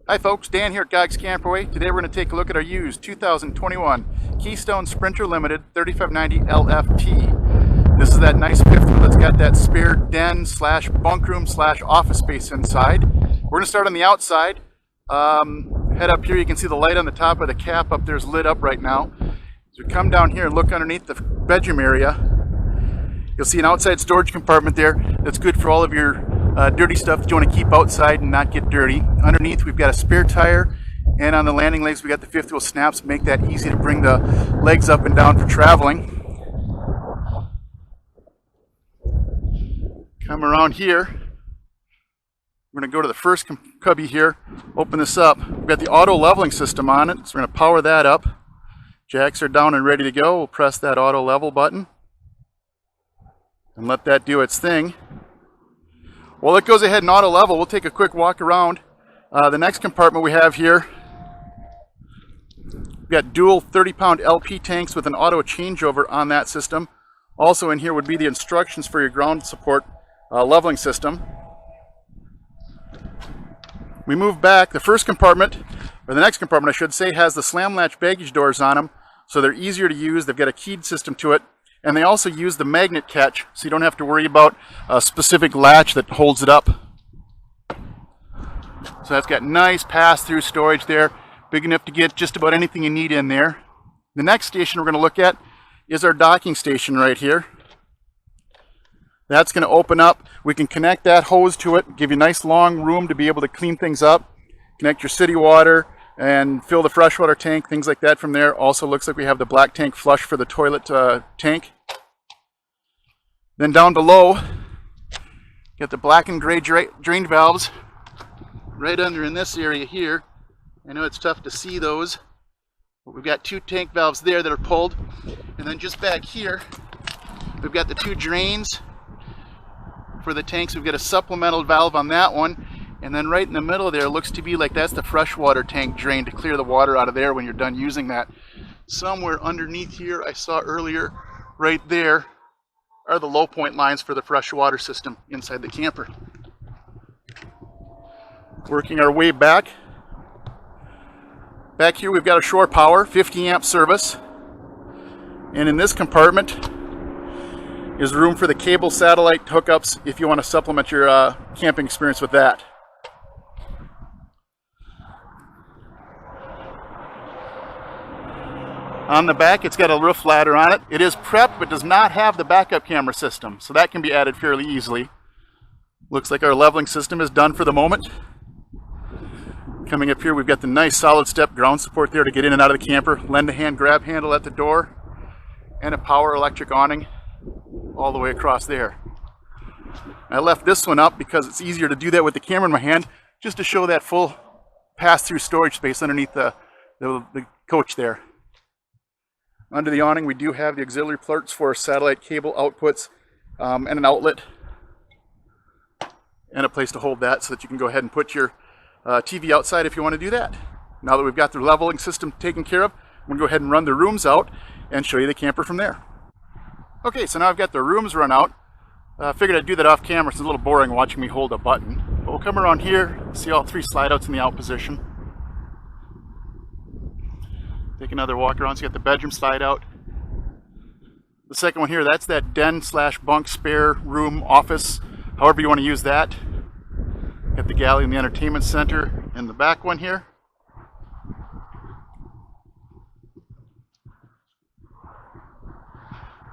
Hi folks, Dan here at Guy's Camperway. Today we're going to take a look at our used 2021 Keystone Sprinter Limited 3590 LFT. This is that nice fifth wheel that's got that spare den slash bunk room slash office space inside. We're going to start on the outside. Head up here, you can see the light on the top of the cap up there is lit up right now. As we come down here and look underneath the bedroom area, you'll see an outside storage compartment there that's good for all of your dirty stuff that you want to keep outside and not get dirty. Underneath we've got a spare tire, and on the landing legs we got the fifth wheel snaps to make that easy to bring the legs up and down for traveling. Come around here, we're going to go to the first cubby here, open this up. We've got the auto leveling system on it, so we're going to power that up. Jacks are down and ready to go. We'll press that auto level button and let that do its thing. While it goes ahead and auto level, we'll take a quick walk around. The next compartment we have here, we've got dual 30-pound LP tanks with an auto changeover on that system. Also in here would be the instructions for your ground support leveling system. We move back. The first compartment, or the next compartment I should say, has the slam latch baggage doors on them, so they're easier to use. They've got a keyed system to it. And they also use the magnet catch, so you don't have to worry about a specific latch that holds it up. So that's got nice pass-through storage there, big enough to get just about anything you need in there. The next station we're going to look at is our docking station right here. That's going to open up. We can connect that hose to it, give you nice long room to be able to clean things up, connect your city water, and fill the freshwater tank, things like that from there. Also looks like we have the black tank flush for the toilet tank. Then down below, got the black and gray drain valves right under in this area here. I know it's tough to see those, but we've got two tank valves there that are pulled. And then just back here, we've got the two drains for the tanks. We've got a supplemental valve on that one. And then right in the middle there looks to be like that's the freshwater tank drain to clear the water out of there when you're done using that. Somewhere underneath here I saw earlier, right there, are the low point lines for the freshwater system inside the camper. Working our way back. Back here we've got a shore power, 50 amp service. And in this compartment is room for the cable satellite hookups if you want to supplement your camping experience with that. On the back, it's got a roof ladder on it. It is prepped, but does not have the backup camera system, so that can be added fairly easily. Looks like our leveling system is done for the moment. Coming up here, we've got the nice solid step ground support there to get in and out of the camper, lend a hand grab handle at the door, and a power electric awning all the way across there. I left this one up because it's easier to do that with the camera in my hand, just to show that full pass-through storage space underneath the coach there. Under the awning we do have the auxiliary ports for satellite cable outputs, and an outlet and a place to hold that so that you can go ahead and put your TV outside if you want to do that. Now that we've got the leveling system taken care of, I'm going to go ahead and run the rooms out and show you the camper from there. Okay, so now I've got the rooms run out. Figured I'd do that off camera. It's a little boring watching me hold a button. But we'll come around here, see all three slide outs in the out position. Take another walk around, so you got the bedroom slide out. The second one here, that's that den slash bunk spare room office, however you want to use that. Got the galley and the entertainment center in the back one here.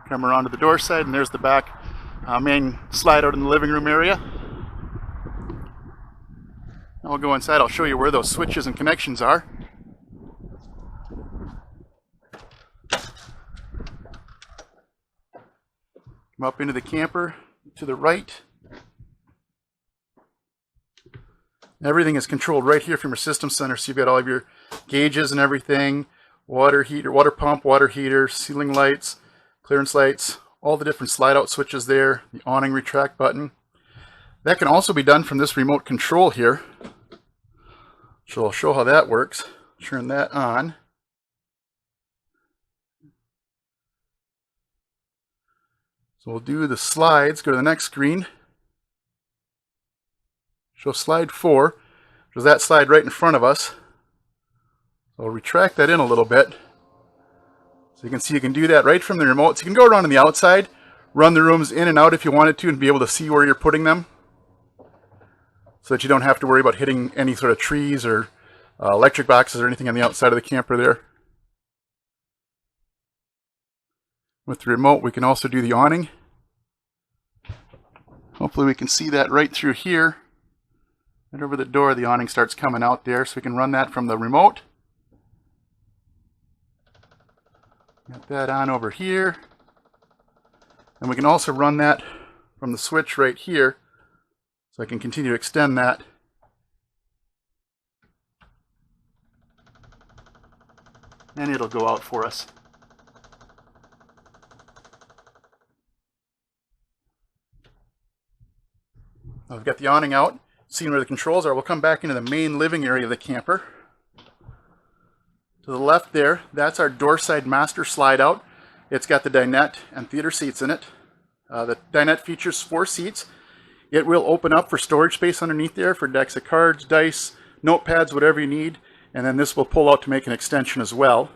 Come around to the door side, and there's the back main slide out in the living room area. Now we'll go inside, I'll show you where those switches and connections are. Come up into the camper to the right. Everything is controlled right here from your system center, so you've got all of your gauges and everything, water heater, water pump, water heater, ceiling lights, clearance lights, all the different slide out switches there, the awning retract button. That can also be done from this remote control here. So I'll show how that works. Turn that on. So we'll do the slides, go to the next screen. Show slide 4. There's that slide right in front of us. So I'll retract that in a little bit. So you can see you can do that right from the remote. So you can go around on the outside, run the rooms in and out if you wanted to, and be able to see where you're putting them, so that you don't have to worry about hitting any sort of trees or electric boxes or anything on the outside of the camper there. With the remote, we can also do the awning. Hopefully we can see that right through here. Right over the door, the awning starts coming out there, so we can run that from the remote. Got that on over here. And we can also run that from the switch right here, so I can continue to extend that. And it'll go out for us. We've got the awning out, seeing where the controls are. We'll come back into the main living area of the camper. To the left there, that's our door side master slide out. It's got the dinette and theater seats in it. The dinette features 4 seats. It will open up for storage space underneath there for decks of cards, dice, notepads, whatever you need. And then this will pull out to make an extension as well.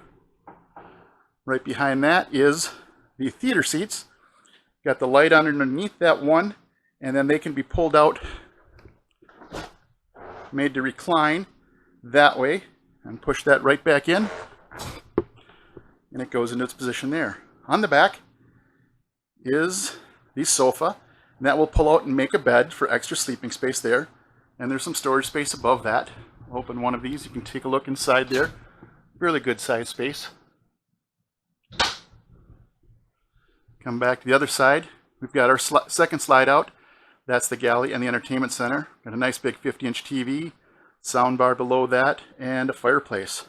Right behind that is the theater seats. Got the light underneath that one. And then they can be pulled out, made to recline that way, and push that right back in, and it goes into its position there. On the back is the sofa, and that will pull out and make a bed for extra sleeping space there, and there's some storage space above that. I'll open one of these, you can take a look inside there. Really good size space. Come back to the other side, we've got our second slide out. That's the galley and the entertainment center. Got a nice big 50-inch TV, sound bar below that, and a fireplace.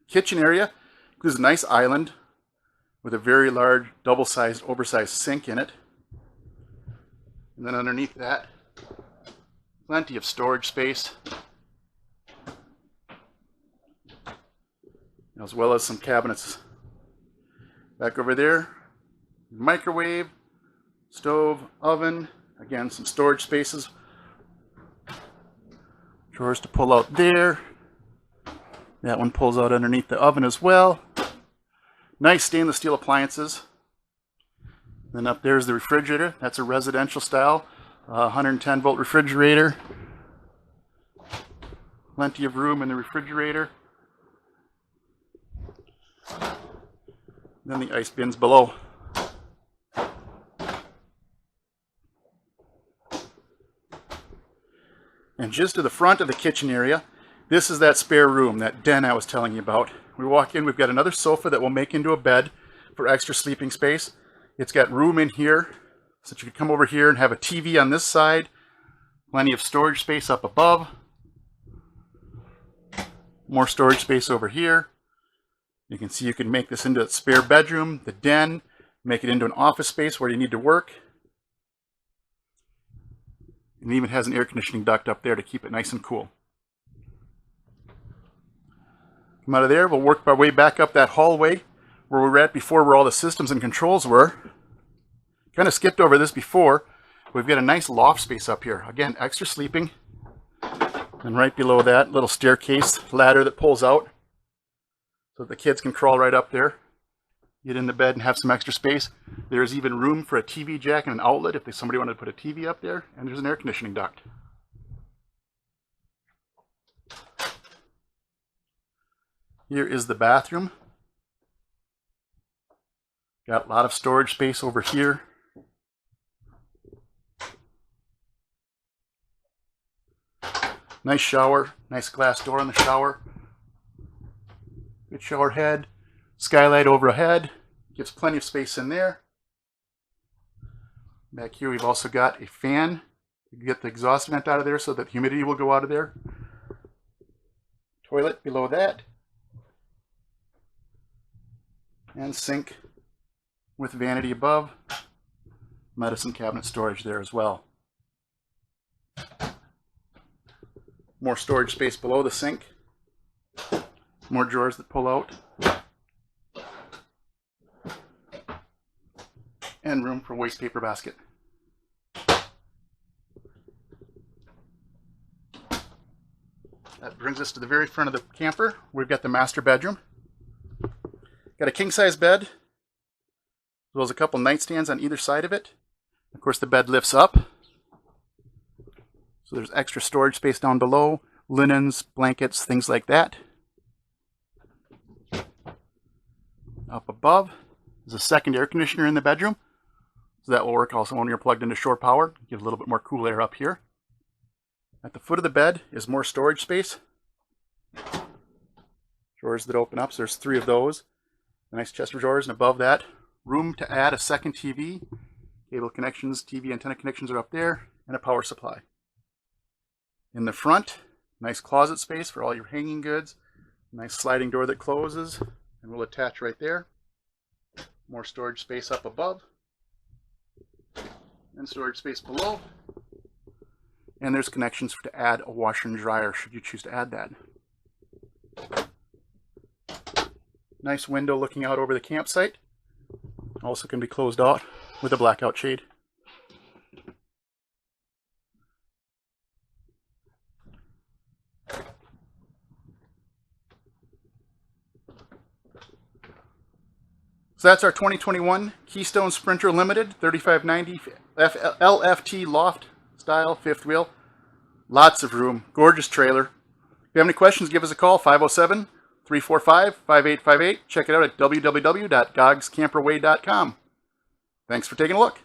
Kitchen area includes a nice island with a very large, double-sized, oversized sink in it. And then underneath that, plenty of storage space, as well as some cabinets. Back over there, microwave, stove, oven, again some storage spaces, drawers to pull out there. That one pulls out underneath the oven as well. Nice stainless steel appliances. Then up there's the refrigerator. That's a residential style 110 volt refrigerator. Plenty of room in the refrigerator. Then the ice bins below. And just to the front of the kitchen area, this is that spare room, that den I was telling you about. We walk in, we've got another sofa that we'll make into a bed for extra sleeping space. It's got room in here, so that you could come over here and have a TV on this side. Plenty of storage space up above. More storage space over here. You can see you can make this into a spare bedroom, the den, make it into an office space where you need to work. And it even has an air conditioning duct up there to keep it nice and cool. Come out of there, we'll work our way back up that hallway where we were at before, where all the systems and controls were. Kind of skipped over this before. We've got a nice loft space up here. Again, extra sleeping. And right below that, little staircase ladder that pulls out so that the kids can crawl right up there, get in the bed and have some extra space. There's even room for a TV jack and an outlet if somebody wanted to put a TV up there, and there's an air conditioning duct. Here is the bathroom. Got a lot of storage space over here. Nice shower, nice glass door on the shower. Good shower head, skylight overhead, gives plenty of space in there. Back here we've also got a fan to get the exhaust vent out of there so that humidity will go out of there. Toilet below that. And sink with vanity above. Medicine cabinet storage there as well. More storage space below the sink. More drawers that pull out. And room for waste paper basket. That brings us to the very front of the camper. We've got the master bedroom. Got a king-size bed, as well as a couple nightstands on either side of it. Of course, the bed lifts up, so there's extra storage space down below, linens, blankets, things like that. Up above is a second air conditioner in the bedroom, so that will work also when you're plugged into shore power. Give a little bit more cool air up here. At the foot of the bed is more storage space. Drawers that open up, so there's 3 of those. A nice chest of drawers, and above that, room to add a second TV. Cable connections, TV antenna connections are up there, and a power supply. In the front, nice closet space for all your hanging goods. Nice sliding door that closes and will attach right there. More storage space up above, and storage space below. And there's connections to add a washer and dryer should you choose to add that. Nice window looking out over the campsite. Also can be closed out with a blackout shade. So that's our 2021 Keystone Sprinter Limited 3590 LFT loft style 5th wheel. Lots of room, gorgeous trailer. If you have any questions, give us a call, 507-345-5858. Check it out at www.gogscamperway.com. Thanks for taking a look.